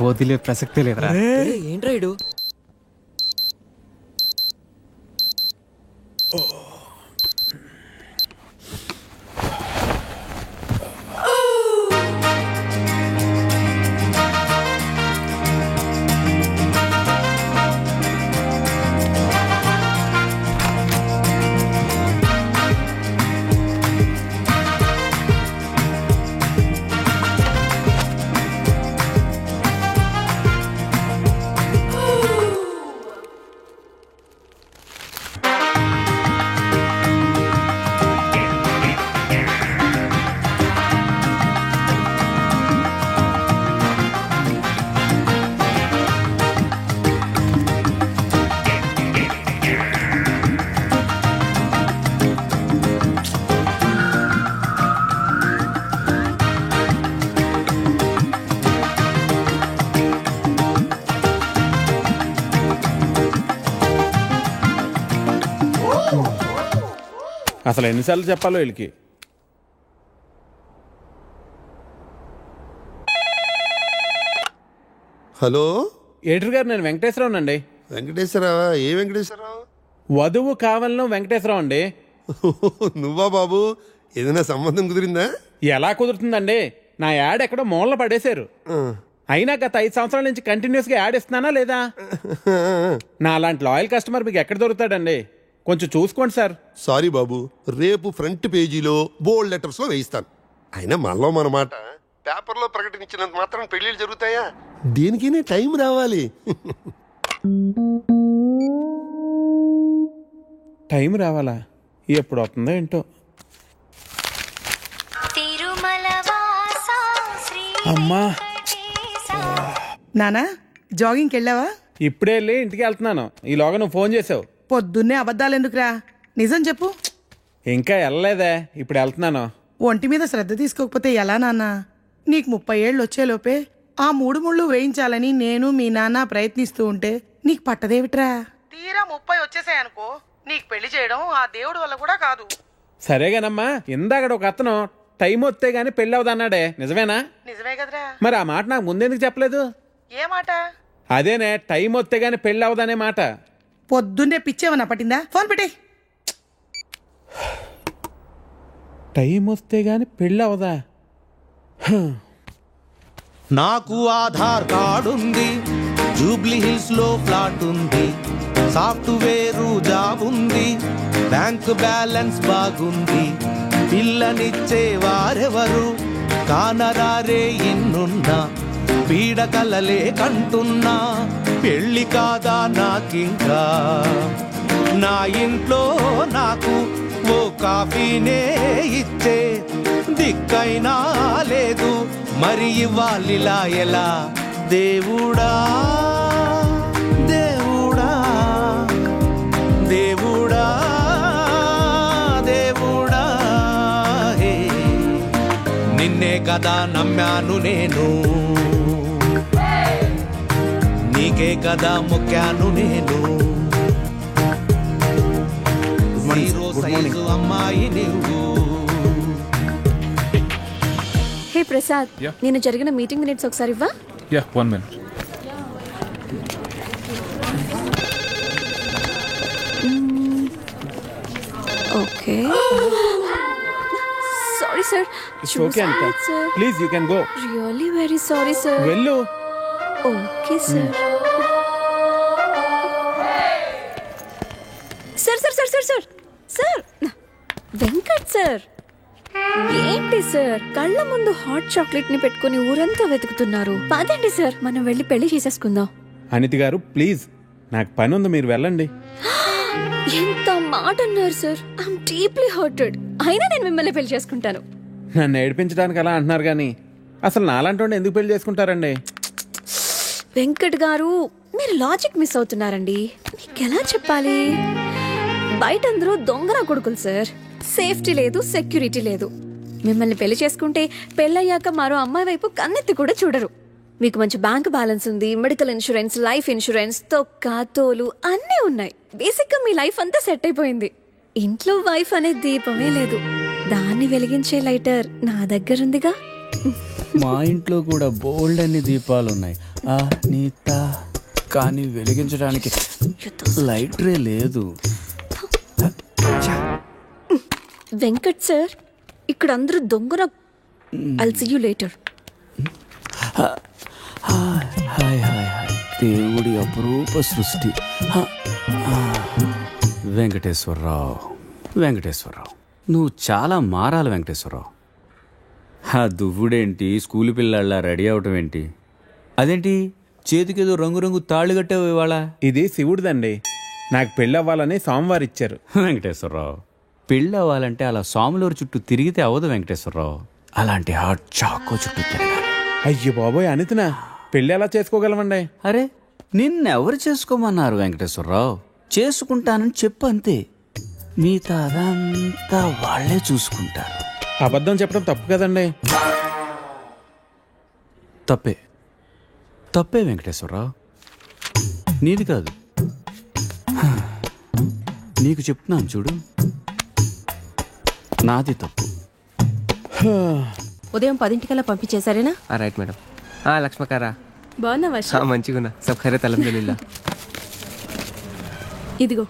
వదిలే ప్రసక్తే లేదురా. ఏంట్రా ఇడు? అసలు ఎన్నిసార్లు చెప్పాలో వీళ్ళకి. హలో ఎడిటర్ గారు, నేను వెంకటేశ్వరరావు అండి. వెంకటేశ్వరరావా? ఏ వెంకటేశ్వరరావు? వధువు కావాలను వెంకటేశ్వరరావు అండి. నువ్వా బాబు? ఏదైనా సంబంధం కుదిరిందా? ఎలా కుదురుతుందండి? నా యాడ్ ఎక్కడో మూలన పడేశారు. అయినా గత 5 సంవత్సరాల నుంచి కంటిన్యూస్గా యాడ్ ఇస్తున్నానా లేదా? నా అలాంటి లాయల్ కస్టమర్ మీకు ఎక్కడ దొరుకుతాడండి? కొంచెం చూసుకోండి సార్. సారీ బాబు, రేపు ఫ్రంట్ పేజీలో బోల్డ్ లెటర్స్ లో వేయిస్తాను. అయినా మనలో మన మాట పేపర్లో ప్రకటించినంత మాత్రం పెళ్లిళ్ళు జరుగుతాయా? దేనికైనా టైం రావాలి. టైం రావాలా? ఎప్పుడు వస్తుందో ఏంటో. అమ్మా, నానా జాగింగ్కి వెళ్ళావా? ఇప్పుడే వెళ్ళి ఇంటికి వెళ్తున్నాను. ఈలోగా నువ్వు ఫోన్ చేసావు. పొద్దున్నే అబద్ధాలు ఎందుకురా, నిజం చెప్పు. ఇంకా వెళ్ళలేదే, ఇప్పుడు వెళ్తున్నాను. ఒంటి మీద శ్రద్ధ తీసుకోకపోతే ఎలా నాన్నా? నీకు 30 ఏళ్ళు వచ్చేలోపే ఆ 3 ముళ్ళు వేయించాలని నేను మీ నాన్న ప్రయత్నిస్తూ ఉంటే నీకు పట్టదేవిట్రా? తీరా 30 వచ్చేసాయనుకో, నీకు పెళ్లి చేయడం ఆ దేవుడి వల్ల కూడా కాదు. సరేగానమ్మా, ఇందాక ఒక అతను టైం వస్తే గానీ పెళ్ళి అవదన్నాడే, నిజమేనా? నిజమే కదరా. మరి ఆ మాట నాకు ముందెందుకు చెప్పలేదు? ఏ మాట? అదేనే, టైం వస్తే గానీ పెళ్ళి అవదనే మాట. పొద్దున్నే పిచ్చేమన్నా పట్టిందా? ఫోన్ పెట్టే. టైం వస్తే గానీ పెళ్ళి అవదా? నాకు ఆధార్ కార్డు ఉంది, జూబ్లీ హిల్స్ లో ఫ్లాట్ ఉంది, సాఫ్ట్వేర్ జాబ్ ఉంది, బ్యాంక్ బ్యాలెన్స్ బాగుంది, పిల్లనిచ్చే వారెవరు కానరారే ఎన్నున్నా, పీడకలలే కంటున్నా, పెళ్లి కాదా నాకింకా, నా ఇంట్లో నాకు ఓ కాఫీనే ఇచ్చే దిక్కైనా లేదు, మరి ఇవ్వాలిలా ఎలా? దేవుడా దేవుడా దేవుడా దేవుడా, హే నిన్నే కదా నమ్మాను నేను, నీకే కదా మొక్కాను నేను, అమ్మాయి నువ్వు. హే ప్రసాద్, నేను జరిగిన మీటింగ్ మినిట్స్ ఒకసారి ఇవ్వా? Yeah, 1 minute. Okay. Sorry sir. It's okay, Anita. Please, you can go. Really very sorry sir. వెళ్ళు. Okay sir. Sir sir sir sir sir sir Venkat sir, ఏంటి సార్ కళ్ళ ముందు హాట్ చాక్లెట్ ని పెట్టుకుని ఊరంతా వెతుకుతున్నారు? పదండి సార్, మనం వెళ్ళి పెళ్లి చేసేసుకుందాం. అనితి గారు ప్లీజ్, నాకు పని ఉంది, మీరు వెళ్ళండి. ఎంత మాట అన్నారు సార్. I'm deeply hurted. అయినా నేను మిమ్మల్ని పెళ్లి చేసుకుంటాను. నన్ను ఏడిపించడానికి అలా అంటున్నారు కానీ అసలు నాలాంటి ఎందుకు పెళ్లి చేసుకుంటారండి? వెంకట్ గారు, మీరు లాజిక్ మిస్ అవుతున్నారండి. నీకెలా చెప్పాలి? బయట అందరూ దొంగన కొడుకులు సార్. సేఫ్టీ లేదు, సెక్యూరిటీ లేదు. మిమ్మల్ని పెళ్లి చేసుకుంటే పెళ్ళయ్యాక మరో అమ్మాయి వైపు కన్నెత్తి కూడా చూడరు. మీకు మంచి బ్యాంక్ బ్యాలెన్స్ ఉంది, మెడికల్ ఇన్సూరెన్స్, లైఫ్ ఇన్సూరెన్స్, తొక్క తోలు అన్నీ ఉన్నాయి. బేసిక్ గా మీ లైఫ్ అంతా సెట్ అయిపోయింది. ఇంట్లో వైఫ్ అనే దీపమే లేదు, దాన్ని వెలిగించే లైటర్ నా దగ్గర ఉందిగా. మా ఇంట్లో కూడా బోల్డ్ అన్ని దీపాలున్నాయి, నీత కానీ వెలిగించడానికి లైటరే లేదు. వెంకట్ సార్, ఇక్కడ అందరూ దొంగన. I'll see you later. Hi hi hi. దేవుడి అపురూప సృష్టి. వెంకటేశ్వరరావు, వెంకటేశ్వరరావు, నువ్వు చాలా మారాలి వెంకటేశ్వరరావు. దువ్వుడేంటి, స్కూల్ పిల్లల్లా రెడీ అవటం ఏంటి? అదేంటి చేతికేదో రంగురంగు తాళి కట్టావు ఇవాళ? ఇది శివుడిదండి. నాకు పెళ్ళి అవ్వాలని స్వామివారు ఇచ్చారు. వెంకటేశ్వరరావు, పెళ్ళి అవ్వాలంటే అలా స్వాములూరు చుట్టూ తిరిగితే అవ్వదు వెంకటేశ్వరరావు. అలాంటి హాట్ చాకో చుట్టూ తిరగాలి. అయ్యో బాబోయ్, అనితనా పెళ్ళి ఎలా చేసుకోగలమండి? అరే, నిన్నెవరు చేసుకోమన్నారు వెంకటేశ్వరరావు? చేసుకుంటానని చెప్పు అంతే. మిగతా అదంతా వాళ్లే చూసుకుంటారు. అబద్ధం చెప్పడం తప్పు కదండి. తప్పే, తప్పే వెంకటేశ్వరరావు, నీది కాదు. నీకు చెప్తున్నాను చూడు, నాది తప్పు. ఉదయం 10 పంపించేశారేనా? Right madam. లక్ష్మకారా బాగున్నావా? మంచిగున్నా. సబ్ ఖైరత్ అల్హమ్దులిల్లా. ఇదిగో.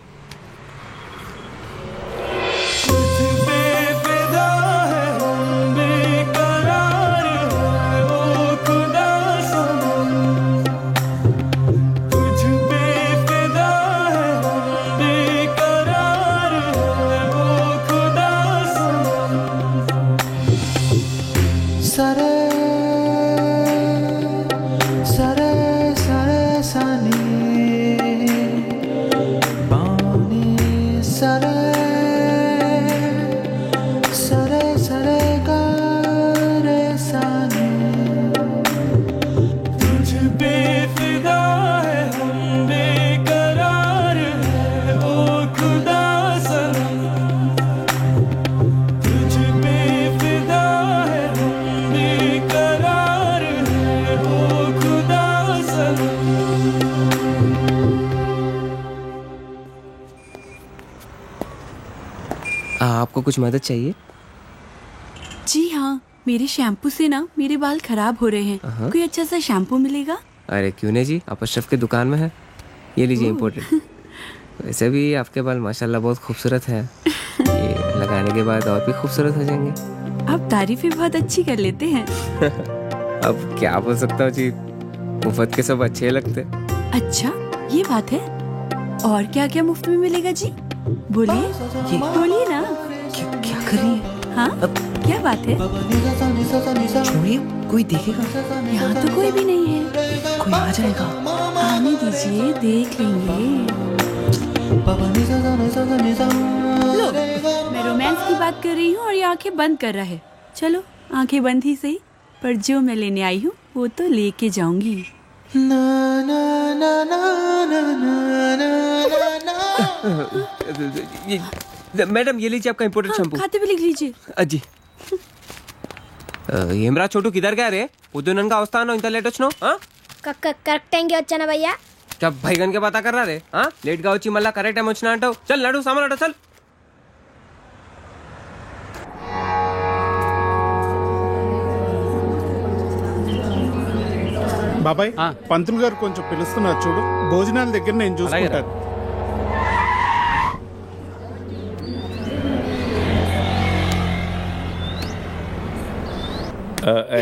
आपको कुछ मदद चाहिए? जी हाँ, मेरे शैम्पू से ना मेरे बाल खराब हो रहे हैं. कोई अच्छा सा शैम्पू मिलेगा? अरे क्यों नहीं जी, आप अशरफ की दुकान में है, ये लीजिए इम्पोर्टेड. वैसे भी आपके बाल माशाल्लाह बहुत खूबसूरत हैं. ये लगाने के बाद और भी खूबसूरत हो जाएंगे. आप तारीफें बहुत अच्छी कर लेते हैं. अब क्या बोल सकता हूँ जी, मुफ्त के सब अच्छे लगते. अच्छा, ये बात है. और क्या क्या मुफ्त में मिलेगा जी? बोलिए, बोलिए ना. क्या कर रही है? हाँ, क्या बात है? छोड़िए, कोई देखेगा. यहाँ तो कोई भी नहीं है. कोई आ जाएगा. आने दीजिए, देख लेंगे. लो, मैं रोमांस की बात कर रही हूँ और ये आंखें बंद कर रहा है. चलो, आंखें बंद ही सही, पर जो मैं लेने आई हूँ वो तो लेके जाऊंगी. मैडम ये लीजिए आपका इम्पोर्टेड शैम्पू. खाते भी लिख लीजिए. అజ్జి ఏమ్రా చోటు కిదర్ గా రే పొద్దుననగా వస్తాను ఇంత లేట్ వచ్చినావు. కరెక్ట్ టైంకి వచ్చానా భయ్యా? భైగన్ కే బాతా కర్ రా రే. లేట్ గా వచ్చి మళ్ళా కరెక్ట్ టైం వచ్చినా అంటావు. చల్ నడు సామాన్ అట చల్. బాబాయ్, పంతులు గారు కొంచెం పిలుస్తున్నారు చూడు. భోజనాల దగ్గర నేను చూసుకుంటాను.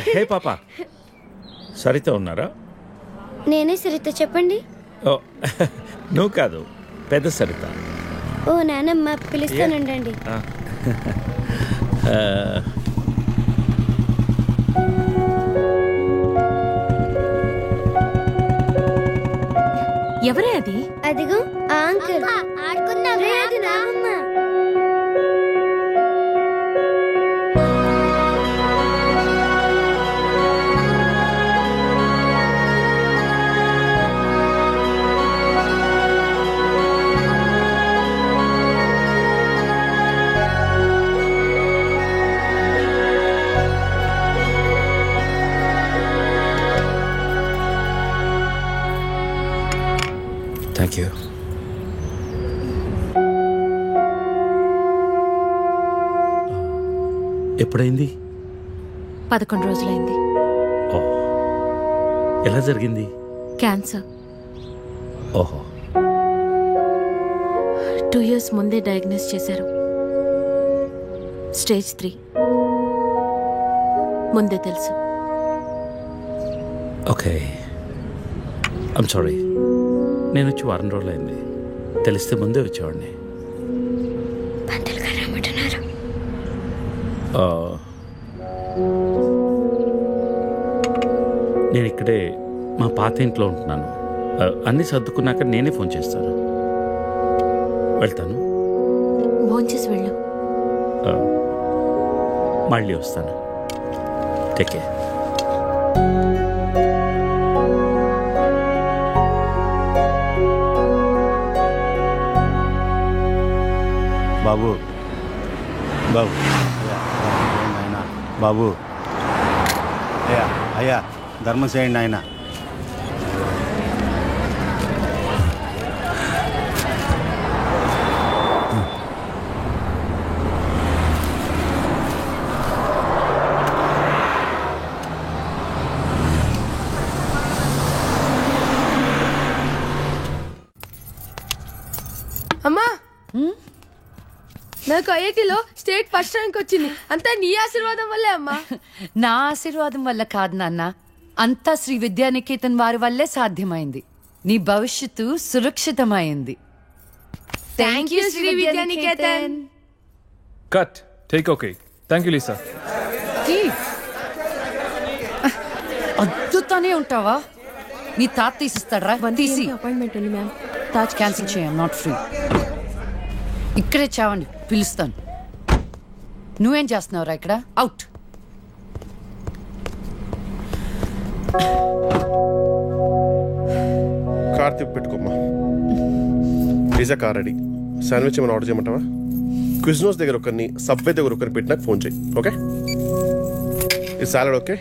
హే పాప, సరిత ఉన్నారా? నేనే సరిత, చెప్పండి. ఓ నువ్వు కాదు, పెద్ద సరిత. ఓ నానమ్మ, పిలుస్తానండి. ఎవరే అది? అదిగో ఆ అంకుల్. ఆడుకుందాం. లేదు నానమ్మ. Thank you. ఎప్పుడైంది? 11 రోజులైంది. ఎలా జరిగింది? క్యాన్సర్. ఓహో. 2 years ముందే డయాగ్నోస్ చేశారు. స్టేజ్ 3. ముందే తెలుసు. Okay, I'm sorry. నేను వచ్చి వారం రోజులైంది. తెలిస్తే ముందే వచ్చేవాడిని. పంతులు గారు రమ్మంటున్నారు. నేను ఇక్కడే మా పాత ఇంట్లో ఉంటున్నాను. అన్నీ సర్దుకున్నాక నేనే ఫోన్ చేస్తాను. వెళ్తాను. భోంచేసి వెళ్ళు. మళ్ళీ వస్తాను. Take care. బాబు బాబు ఆయన బాబు అయ్యా అయ్యా ధర్మం చేయండి ఆయన. అమ్మా, నాకు ఐఐటీలో స్టేట్ ఫస్ట్ ర్యాంక్ వచ్చింది. అంతా నీ ఆశీర్వాదం వల్లే అమ్మా. నా ఆశీర్వాదం వల్ల కాదు నాన్న, అంతా శ్రీ విద్యానికేతన్ వారి వల్లే సాధ్యమైంది. నీ భవిష్యత్తు సురక్షితమైంది. Thank you Sri Vidyanikethan. Cut. Take okay. Thank you Lisa. అద్దుతానే ఉంటావా? నీ తాత తీసిస్తాడరా? తీసి అపాయింట్మెంట్ ఉంది మ్యామ్. తాజ్ క్యాన్సిల్ చేయం. Not free. ఇక్కడే చావండి, పిలుస్తాను. నువ్వేం చేస్తున్నావురా ఇక్కడ? అవుట్. కార్ తిప్పి పెట్టుకోమ్మా. Pizza car ready. శాండ్విచ్ ఏమైనా ఆర్డర్ చేయమంటావా? క్విజ్నోస్ దగ్గర ఒకరిని, సబ్వే దగ్గర ఒకరిని పెట్టి నాకు ఫోన్ చేయి. ఓకే? ఈ salad okay?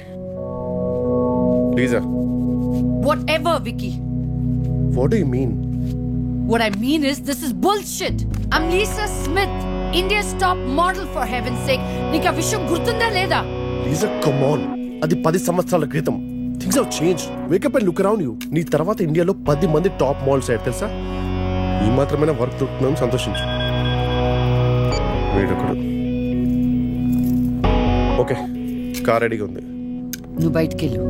లీజా. Whatever, Vicky. What do you mean? What I mean is, this is bullshit. I'm Lisa Smith, India's top model, for heaven's sake. నీకు ఆ విషయం గుర్తుందా లేదా? లీజా, కమ్ ఆన్. అది 10 సంవత్సరాల క్రితం. Things have change. Wake up and look around you. నీ తర్వాత ఇండియాలో 10 మంది టాప్ మోడల్స్ అయ్యారు తెలుసా? ఈ మాత్రమైనా వర్క్ దొరుకుతున్నాం, సంతోషించు. వేడొకడు. ఓకే, కార్ రెడీగా ఉంది. నువ్వు బయటికి వెళ్ళు.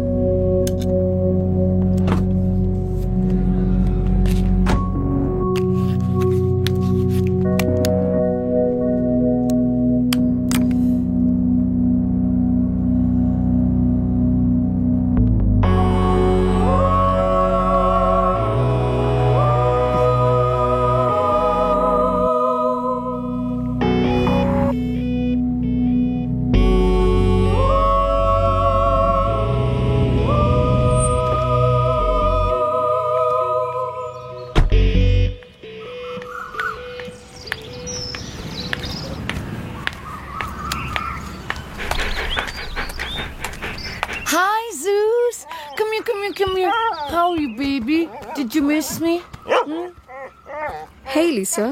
Hi, Zeus. Come here. How are you, baby? Did you miss me? Hey, Lisa.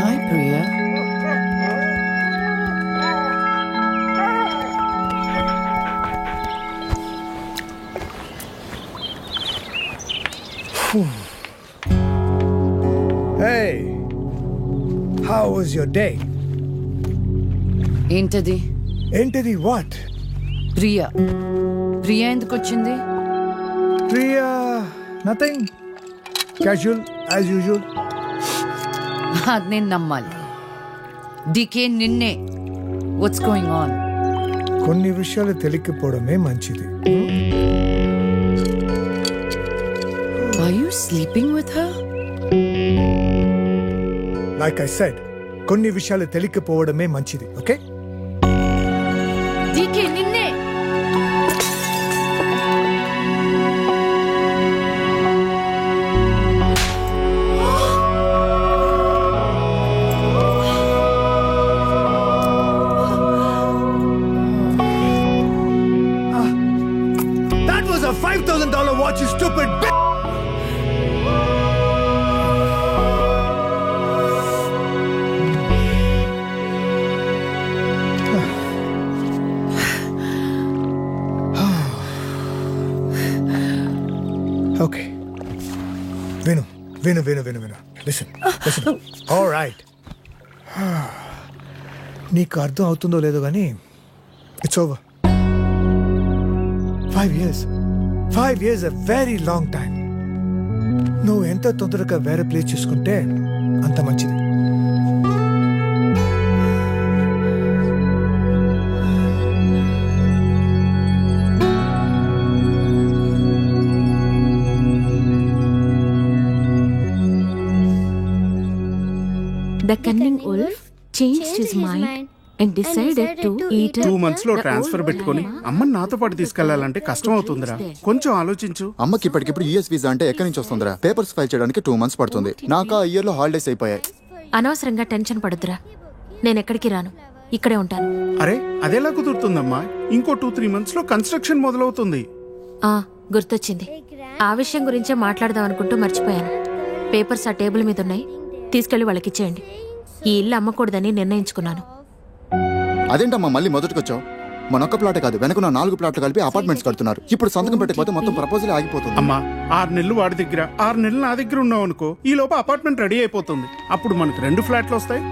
Hi, Priya. Hey, how was your day? ఏంటది? ఏంటిది? వాట్? ప్రియా ఎందుకు వచ్చింది? Priya nothing, casual as usual. అది నేను నమ్మాలి. డికే నిన్నే. What's going on? కొన్ని విషయాలు తెలియకపోవడమే మంచిది. Are you sleeping with her? Like I said, కొన్ని విషయాలు తెలియకపోవడమే మంచిది. ఓకే? డికే నిన్నే. That was a $5,000 watch, you stupid bitch! విను విను విను విను లిసన్ లిసన్ ఆల్ రైట్. నీకు అర్థం అవుతుందో లేదో కానీ it's over. 5 years. 5 years a very long time. నువ్వు ఎంత తొందరగా వేరే ప్లేస్ చూసుకుంటే అంత మంచిది. The cunning wolf changed his mind and decided to eat 2 months లో ట్రాన్స్ఫర్ పెట్టుకొని అమ్మని నాతో పాటు తీసుకెళ్లాలంటే కష్టం అవుతుందిరా. కొంచెం ఆలోచించు. అమ్మకి ఇప్పటికిప్పుడు యూఎస్ వీసా అంటే ఎక్కడి నుంచి వస్తుందిరా? పేపర్స్ ఫైల్ చేయడానికి 2 months పడుతుంది. నాకు ఆ ఇయర్ లో హాలిడేస్ అయిపోయాయి. అనవసరంగా టెన్షన్ పడొద్దురా. నేను ఎక్కడికి రాను, ఇక్కడే ఉంటాను. అరే అదెలా కుదురుతుందమ్మా? ఇంకో 2-3 months లో కన్స్ట్రక్షన్ మొదలవుతుంది. గుర్తొచ్చింది. ఆ విషయం గురించే మాట్లాడదాం అనుకుంటూ మర్చిపోయాను. పేపర్స్ ఆ టేబుల్ మీద ఉన్నాయి, తీసుకెళ్లి వాళ్ళకి ఇచ్చేయండి. ఈ ఇల్లు అమ్మకూడదని నిర్ణయించుకున్నాను. అదేంటమ్మా మళ్ళీ మొదటికొచ్చావు? మనొక్క ప్లాట్ కాదు, వెనకున్న 4 ప్లాట్లు కలిపి అపార్ట్మెంట్స్ కడుతున్నారు. ఇప్పుడు సంతకం పెట్టకపోతే మొత్తం ప్రపోజల్ ఆగిపోతుంది. అమ్మా 6 నెలలు వాడి దగ్గర 6 నెలలు నా దగ్గర ఉన్నావు అనుకో, ఈ లోపు అపార్ట్మెంట్ రెడీ అయిపోతుంది. అప్పుడు మనకు 2 ఫ్లాట్లు వస్తాయి.